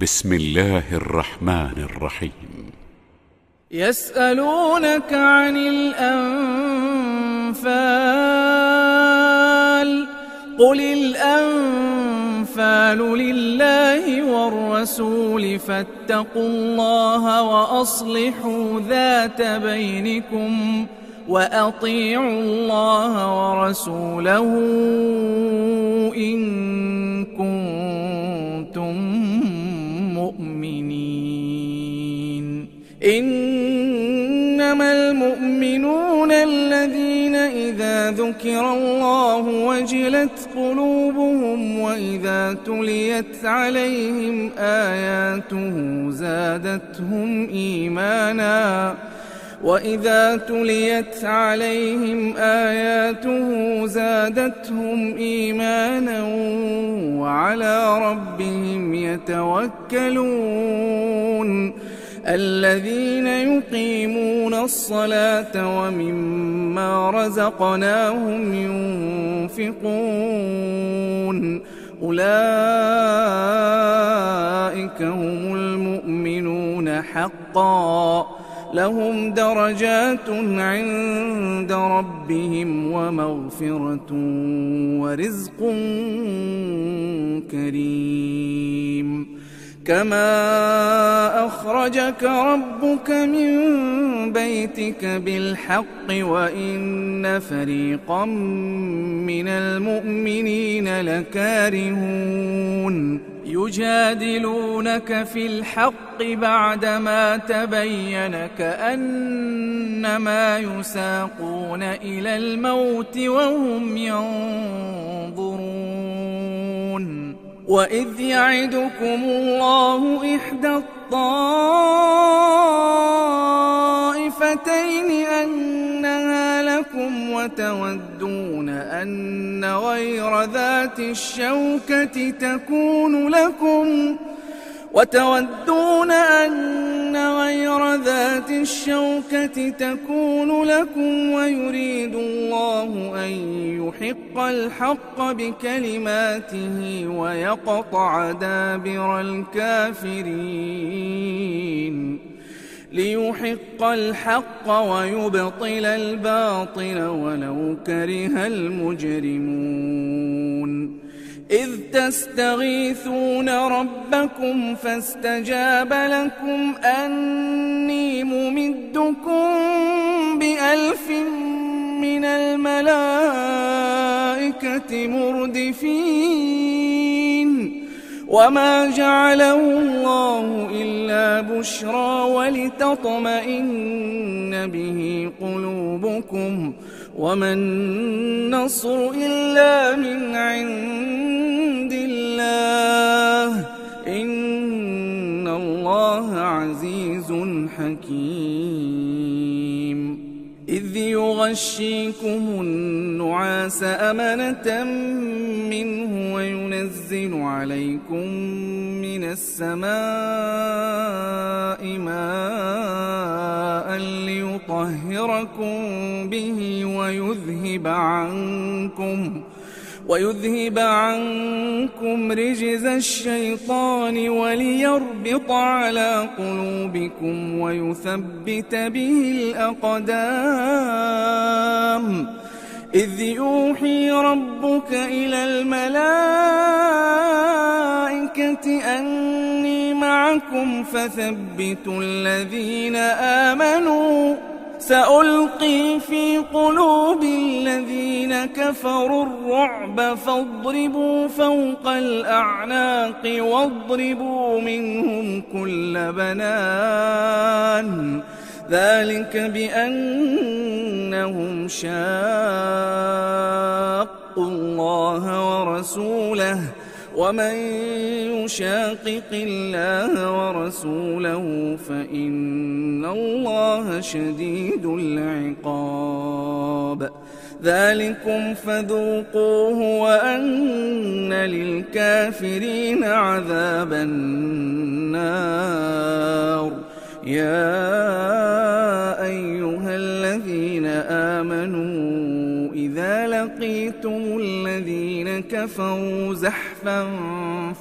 بسم الله الرحمن الرحيم. يسألونك عن الأنفال قل الأنفال لله والرسول فاتقوا الله وأصلحوا ذات بينكم وأطيعوا الله ورسوله إن كنتم مؤمنين. إنما المؤمنون الذين إذا ذكر الله وجلت قلوبهم وإذا تليت عليهم آياته زادتهم إيمانا وعلى ربهم يتوكلون. الذين يقيمون الصلاة ومما رزقناهم ينفقون أولئك هم المؤمنون حقا لهم درجات عند ربهم ومغفرة ورزق كريم. كما أخرجك ربك من بيتك بالحق وإن فريقا من المؤمنين لكارهون. يجادلونك في الحق بعدما تبين كأنما يساقون إلى الموت وهم ينظرون. وإذ يعدكم الله إحدى الطائفتين أنها لكم وتودون أن غير ذات الشوكة تكون لكم ويريد الله أن يحق الحق بكلماته ويقطع دابر الكافرين. ليحق الحق ويبطل الباطل ولو كره المجرمون. إذ تستغيثون ربكم فاستجاب لكم أني ممدكم ب1000 من الملائكة مردفين. وما جعله الله إلا بشرى ولتطمئن به قلوبكم وما النصر إلا من عند الله إن الله عزيز حكيم. إذ يغشيكم النعاس أمنة منه وينزل عليكم من السماء ماء ليطهركم به ويذهب عنكم رجز الشيطان وليربط على قلوبكم ويثبت به الأقدام. إذ يوحي ربك إلى الملائكة أني معكم فثبتوا الذين آمنوا سألقي في قلوب الذين كفروا الرعب فاضربوا فوق الأعناق واضربوا منهم كل بنان. ذلك بأنهم شاقوا الله ورسوله ومن يشاقق الله ورسوله فإن الله شديد العقاب. ذلكم فذوقوه وأن للكافرين عذاب النار. يا أيها الذين آمنوا إذا لقيتم الذين كفروا زحفا زحفا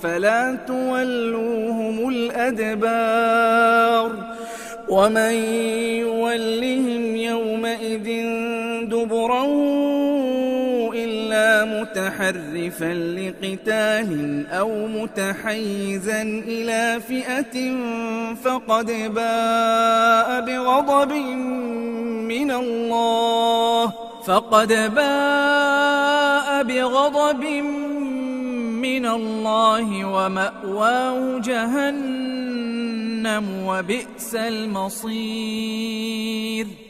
فلا تولوهم الأدبار ومن يولهم يومئذ دبرا إلا متحرفا لقتال أو متحيزا إلى فئة فقد باء بغضب من الله ومأواه جهنم وبئس المصير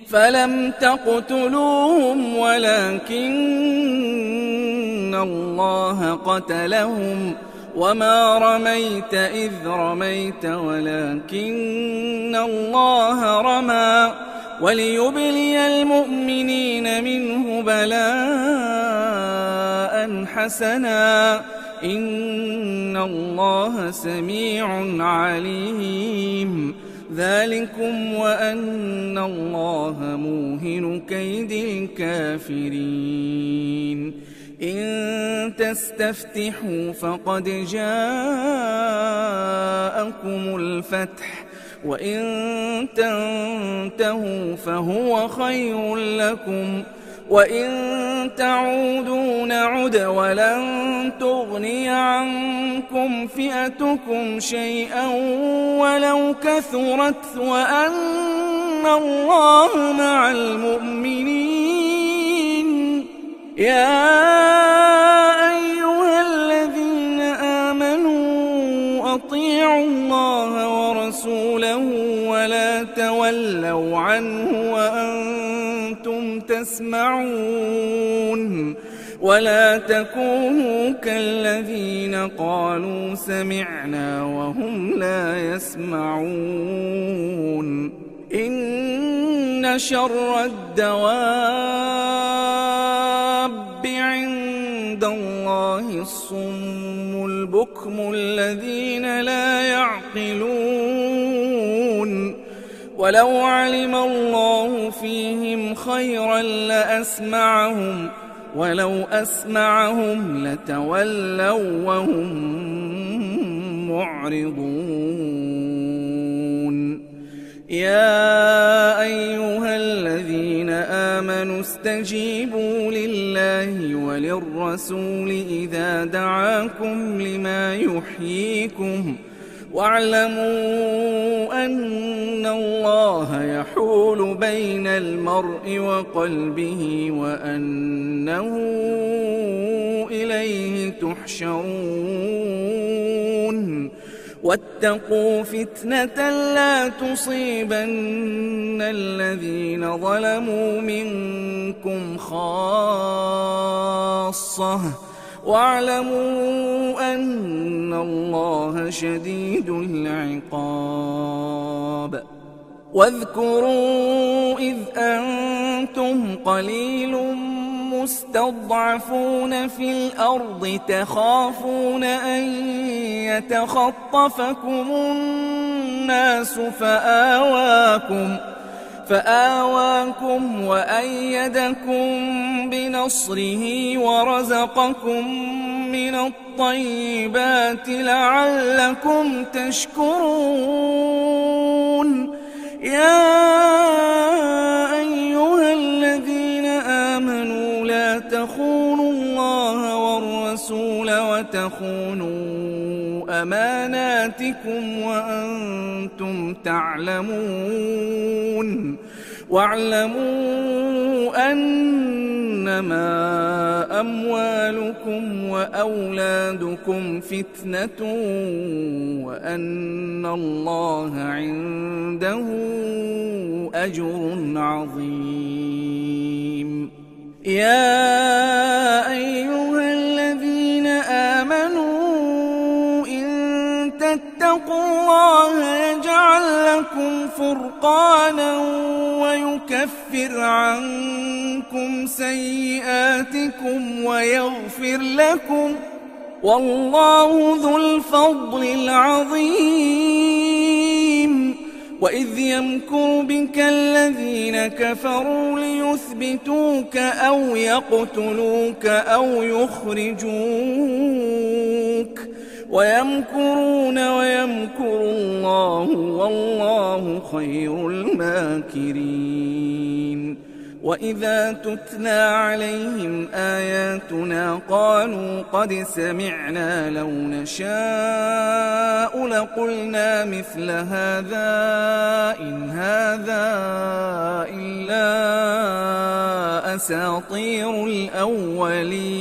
فلم تقتلوهم ولكن الله قتلهم وما رميت إذ رميت ولكن الله رمى وليبلي المؤمنين منه بلاء حسنا إن الله سميع عليم ذلكم وأن الله موهن كيد الكافرين إن تستفتحوا فقد جاءكم الفتح وإن تنتهوا فهو خير لكم وإن تعودوا نعد ولن تغني عنكم فئتكم شيئا ولو كثرت وأن الله مع المؤمنين يا أيها الذين آمنوا أطيعوا الله ورسوله ولا تولوا عنه وأنتم تسمعون ولا تكونوا كالذين قالوا سمعنا وهم لا يسمعون إن شر الدواب عند الله الصم البكم الذين لا يعقلون ولو علم الله فيهم خيرا لأسمعهم ولو أسمعهم لتولوا وهم معرضون يا أيها الذين آمنوا استجيبوا لله وللرسول إذا دعاكم لما يحييكم واعلموا أن الله يحول بين المرء وقلبه وأنه إليه تحشرون واتقوا فتنة لا تصيبن الذين ظلموا منكم خاصة واعلموا أن الله شديد العقاب واذكروا إذ أنتم قليل مستضعفون في الأرض تخافون أن يتخطفكم الناس فآواكم وأيدكم بنصره ورزقكم من الطيبات لعلكم تشكرون يا أيها الذين آمنوا لا تخونوا الله والرسول وتخونوا أماناتكم وأنتم تعلمون واعلموا أنما أموالكم وأولادكم فتنة وأن الله عنده أجر عظيم يا أيها الذين آمنوا إن تتقوا الله يجعل لكم فرقانا ويكفر عنكم سيئاتكم ويغفر لكم والله ذو الفضل العظيم وإذ يمكر بك الذين كفروا ليثبتوك أو يقتلوك أو يخرجوك ويمكرون ويمكر الله والله خير الماكرين. وإذا تتلى عليهم آياتنا قالوا قد سمعنا لو نشاء لقلنا مثل هذا إن هذا إلا أساطير الأولين.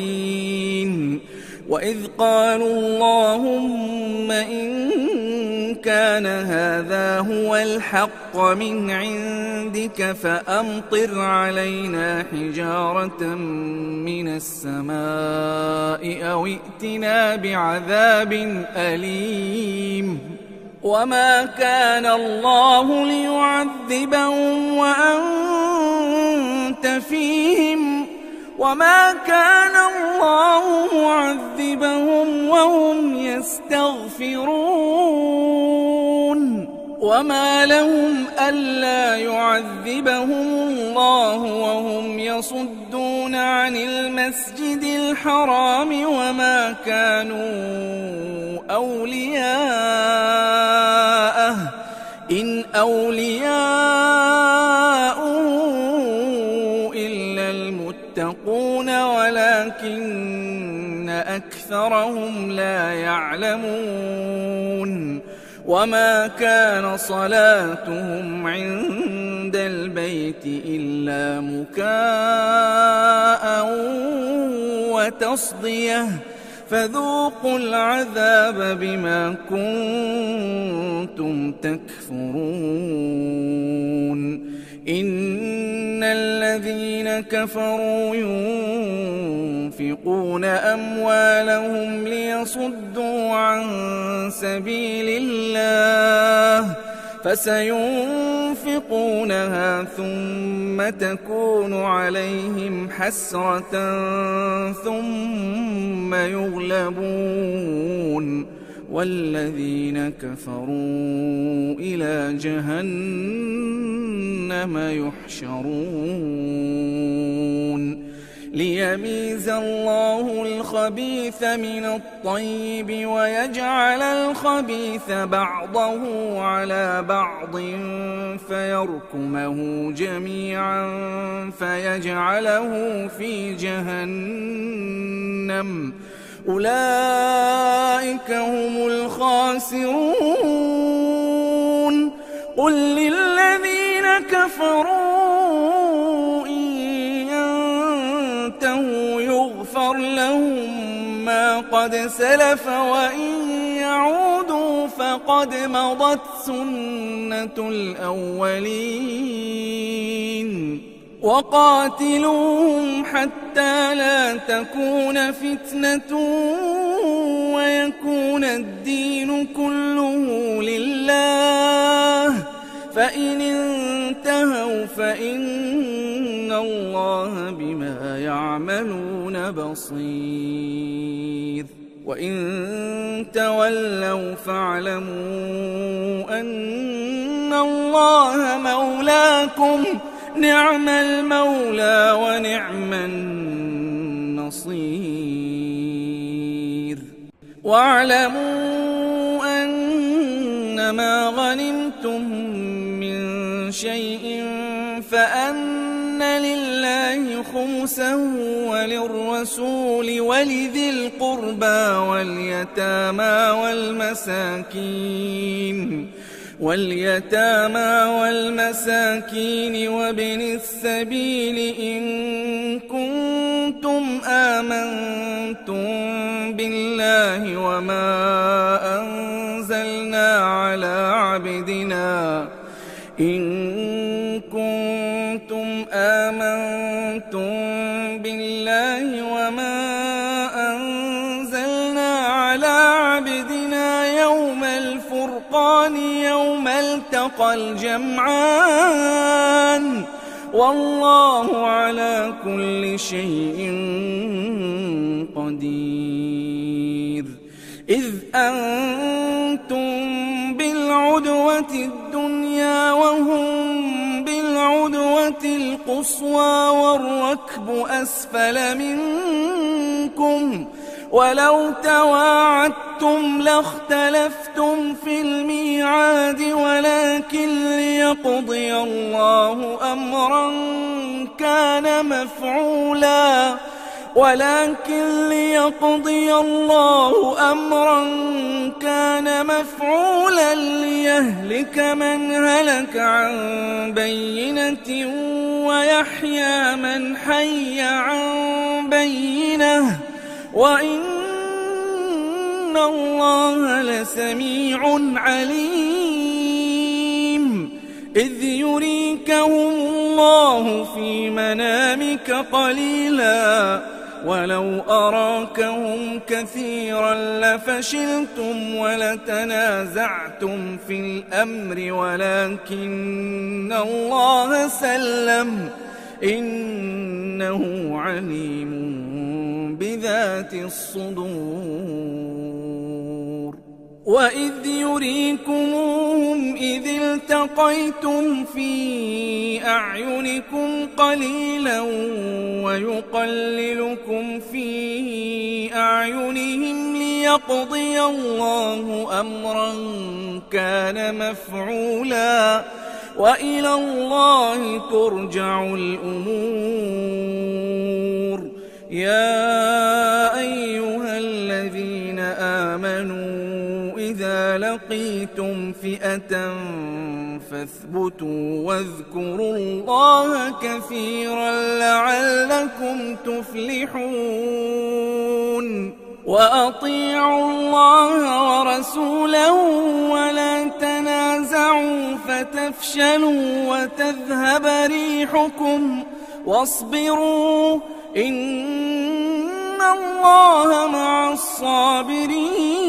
وإذ قالوا اللهم إن كان هذا هو الحق من عندك فأمطر علينا حجارة من السماء أو ائتنا بعذاب أليم. وما كان الله ليعذبهم وأنت فيهم وما كان الله معذبهم وهم يستغفرون. وما لهم ألا يعذبهم الله وهم يصدون عن المسجد الحرام وما كانوا أولياءه إن أولياؤه إلا المتقون ولكن أكثرهم لا يعلمون. وما كان صلاتهم عند البيت إلا مكاء وتصدية فذوقوا العذاب بما كنتم تكفرون. إن الذين كفروا ينفقون أموالهم ليصدوا عن سبيل الله فسينفقونها ثم تكون عليهم حسرة ثم يغلبون والذين كفروا إلى جهنم يحشرون. ليميز الله الخبيث من الطيب ويجعل الخبيث بعضه على بعض فيركمه جميعا فيجعله في جهنم أولئك هم الخاسرون. قل للذين كفروا إن ينتهوا يغفر لهم ما قد سلف وإن يعودوا فقد مضت سنة الأولين. وقاتلوهم حتى لا تكون فتنة ويكون الدين كله لله فإن انتهوا فإن الله بما يعملون بصير. وإن تولوا فاعلموا أن الله مولاكم نعم المولى ونعم النصير. واعلموا أنما غنمتم من شيء فأن لله خمسه وللرسول ولذي القربى واليتامى والمساكين وابن السبيل إن كنتم آمنتم بالله وما أنزلنا على عبدنا يوم الفرقان يوم التقى الجمعان والله على كل شيء قدير. إذ أنتم بالعدوة الدنيا وهم بالعدوة القصوى والركب أسفل منكم ولو تواعدتم لاختلفتم في الميعاد ولكن ليقضي الله أمرا كان مفعولا ليهلك من هلك عن بينة ويحيى من حي عن بينة وإن الله لسميع عليم. إذ يريكهم الله في منامك قليلا ولو أراكهم كثيرا لفشلتم ولتنازعتم في الأمر ولكن الله سلم إنه عليم بذات الصدور. وإذ يريكموهم إذ التقيتم في أعينكم قليلا ويقللكم في أعينهم ليقضي الله أمرا كان مفعولا وإلى الله ترجع الأمور. يا أيها الذين آمنوا إذا لقيتم فئة فاثبتوا واذكروا الله كثيرا لعلكم تفلحون. وأطيعوا الله ورسوله ولا تنازعوا فتفشلوا وتذهب ريحكم واصبروا إن الله مع الصابرين.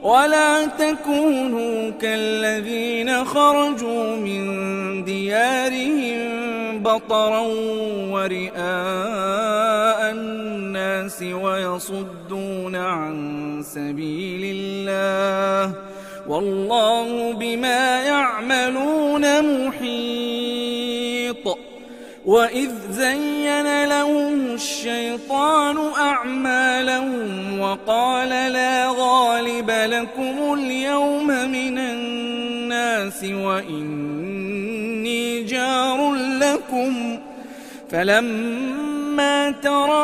ولا تكونوا كالذين خرجوا من ديارهم بطرا ورئاء الناس ويصدون عن سبيل الله والله بما يعملون محيط. وإذ زين لهم الشيطان أعمالهم وقال لا غالب لكم اليوم من الناس وإني جار لكم فلما تراءت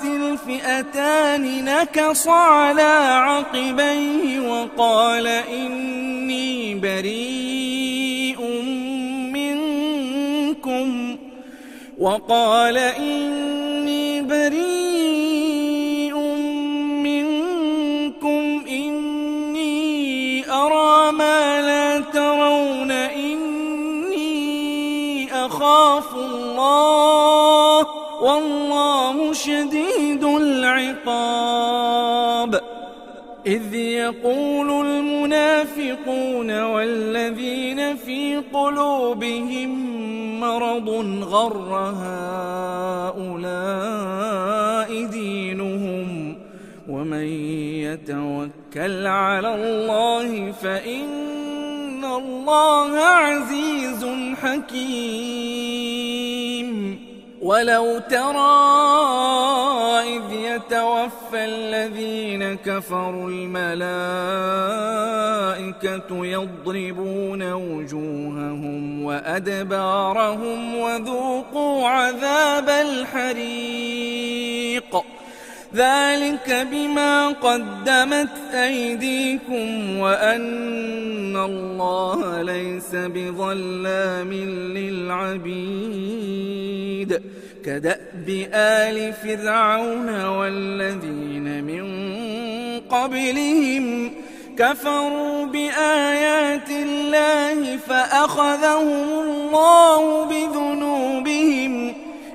الفئتان نكص على عقبيه وقال إني بريء منكم إني أرى ما لا ترون إني أخاف الله والله شديد العقاب. إذ يقول المنافقون والذين في قلوبهم مرض غر هؤلاء دينهم ومن يتوكل على الله فإن الله عزيز حكيم. ولو ترى إذ يتوفى الذين كفروا الملائكة يضربون وجوههم وأدبارهم وذوقوا عذاب الحريق ذلك بما قدمت أيديكم وأن الله ليس بظلام للعبيد. كدأب آل فرعون والذين من قبلهم كفروا بآيات الله فأخذهم الله بذنوبهم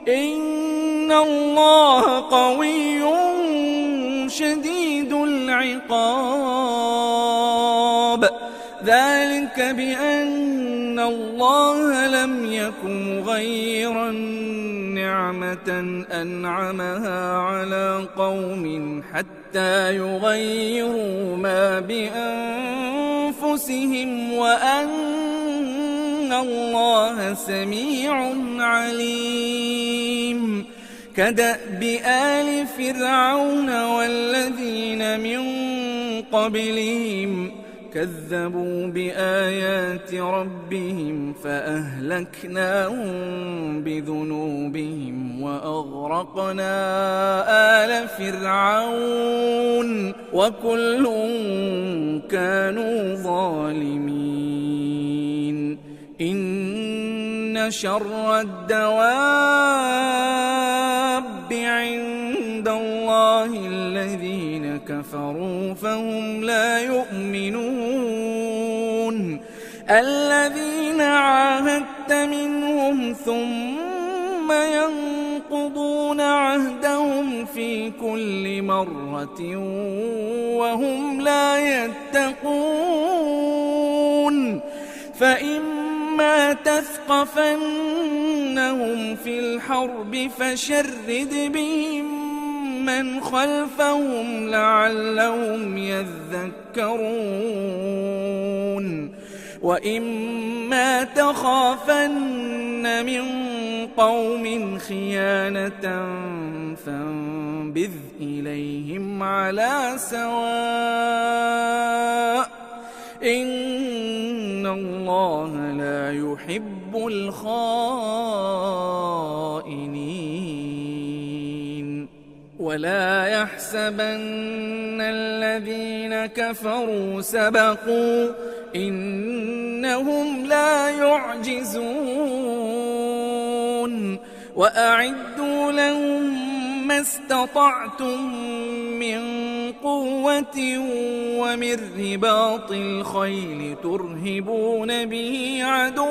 إن الله قوي شديد العقاب. ذلك بأن الله لم يكن مغيرا نعمة أنعمها على قوم حتى يغيروا ما بأنفسهم وأن الله سميع عليم. كدأب آل فرعون والذين من قبلهم كذبوا بآيات ربهم فأهلكناهم بذنوبهم وأغرقنا آل فرعون وكل كانوا ظالمين إن شر الدواب عند الله الذين كفروا فهم لا يؤمنون الذين عاهدت منهم ثم ينقضون عهدهم في كل مرة وهم لا يتقون فإما تثقفنهم في الحرب فشرد بهم من خلفهم لعلهم يذكرون وإما تخافن من قوم خيانة فانبذ إليهم على سواء إن الله لا يحب الخائنين ولا يحسبن الذين كفروا سبقوا إنهم لا يعجزون وأعدوا لهم ما استطعتم من قوة ومن رباط الخيل ترهبون به عدو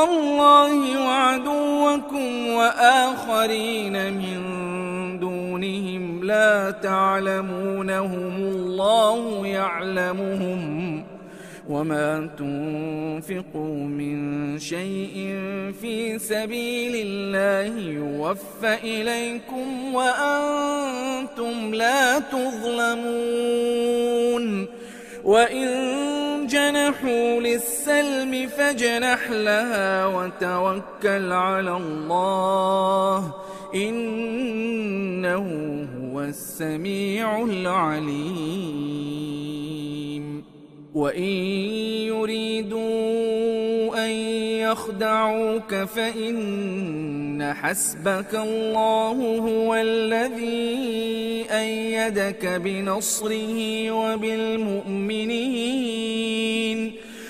الله وعدوكم وآخرين من دونهم لا تعلمونهم الله يعلمهم وما تنفقوا من شيء في سبيل الله يوفى إليكم وأنتم لا تظلمون وإن جنحوا للسلم فاجنح لها وتوكل على الله إنه هو السميع العليم وإن يريدوا أن يخدعوك فإن حسبك الله هو الذي أيدك بنصره وبالمؤمنين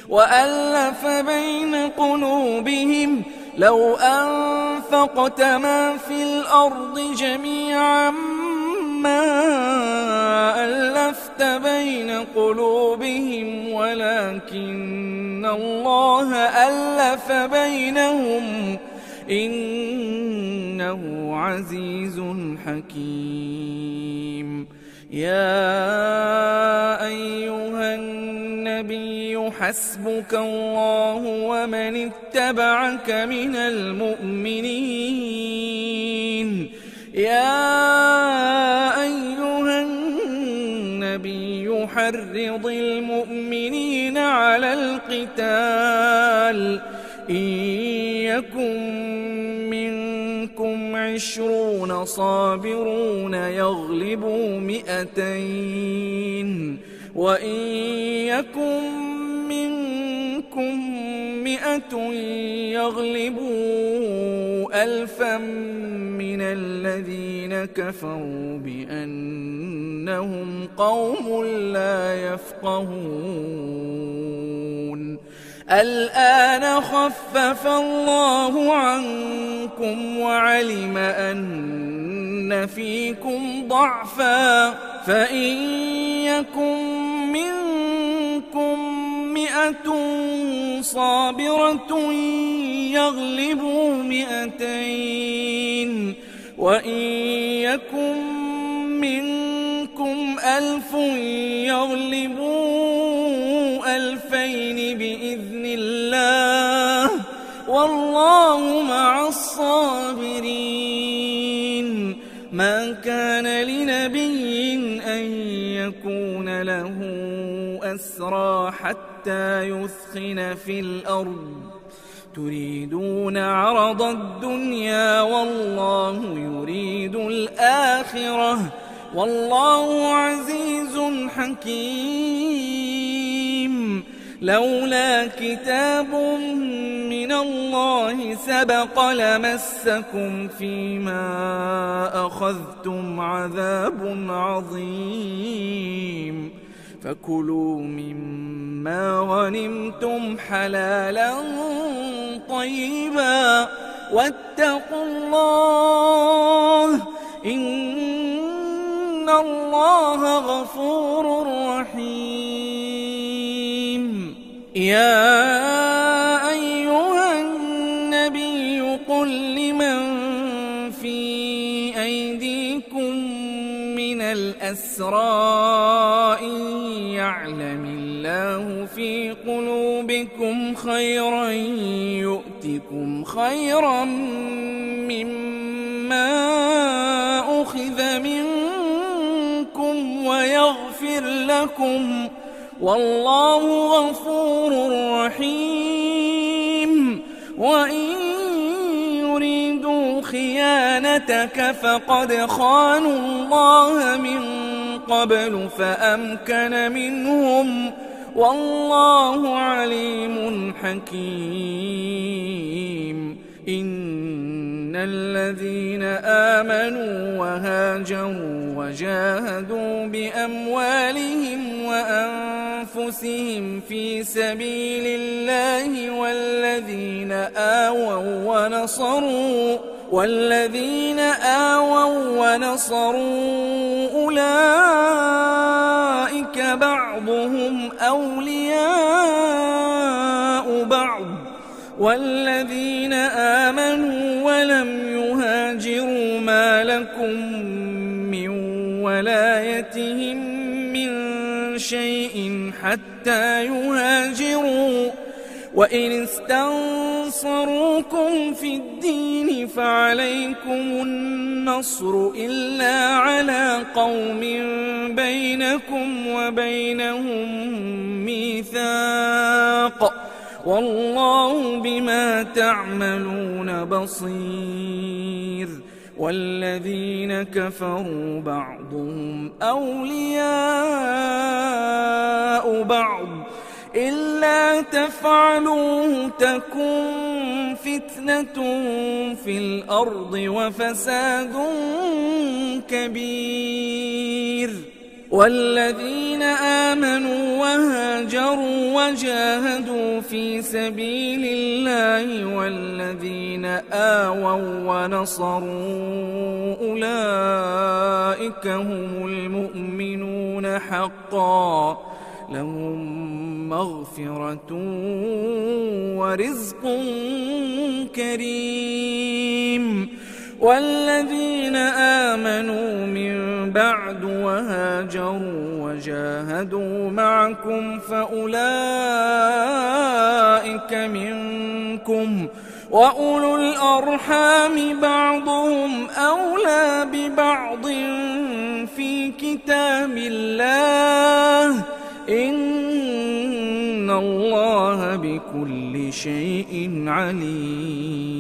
وألف بين قلوبهم لو أنفقت ما في الأرض جميعا ما ألفت بين قلوبهم ولكن الله ألف بينهم إنه عزيز حكيم يا أيها النبي حسبك الله ومن اتبعك من المؤمنين يا أيها النبي حرض المؤمنين على القتال إن يكن منكم 20 صابرون يغلبوا 200 وإن يكن منكم 100 يغلبوا 1000 من الذين كفروا بأنهم قوم لا يفقهون الآن خفف الله عنكم وعلم أن فيكم ضعفا فإن يكن منكم 100 صابرة يغلبوا 200 وإن يكن منكم 1000 يغلبوا 2000 بإذن الله والله مع الصابرين ما كان لنبي أن يكون له أسرى حتى حتى يثخن في الأرض تريدون عرض الدنيا والله يريد الآخرة والله عزيز حكيم. لولا كتاب من الله سبق لمسكم فيما أخذتم عذاب عظيم فكلوا مما غنمتم حلالا طيبا واتقوا الله إن الله غفور رحيم. يا أيها النبي قل لمن في أيديكم من الأسرى إن يعلم الله في قلوبكم خيرا يؤتكم خيرا مما أخذ منكم ويغفر لكم والله غفور رحيم. وإن يريدوا خيانتك فقد خانوا الله من قبل فأمكن منهم والله عليم حكيم. إن الذين آمنوا وهاجروا وجاهدوا بأموالهم وأنفسهم في سبيل الله والذين آووا ونصروا أولئك بعضهم أولياء بعض والذين آمنوا ولم يهاجروا ما لكم من ولايتهم من شيء حتى يهاجروا وإن استنصروكم في الدين فعليكم النصر إلا على قوم بينكم وبينهم ميثاق والله بما تعملون بصير. والذين كفروا بعضهم أولياء بعض إلا تفعلوه تكن فتنة في الأرض وفساد كبير. والذين آمنوا وهاجروا وجاهدوا في سبيل الله والذين آووا ونصروا أولئك هم المؤمنون حقا لهم مغفرة ورزق كريم. والذين آمنوا من بعد وهاجروا وجاهدوا معكم فأولئك منكم وأولو الأرحام بعضهم أولى ببعض في كتاب الله إن الله بكل شيء عليم.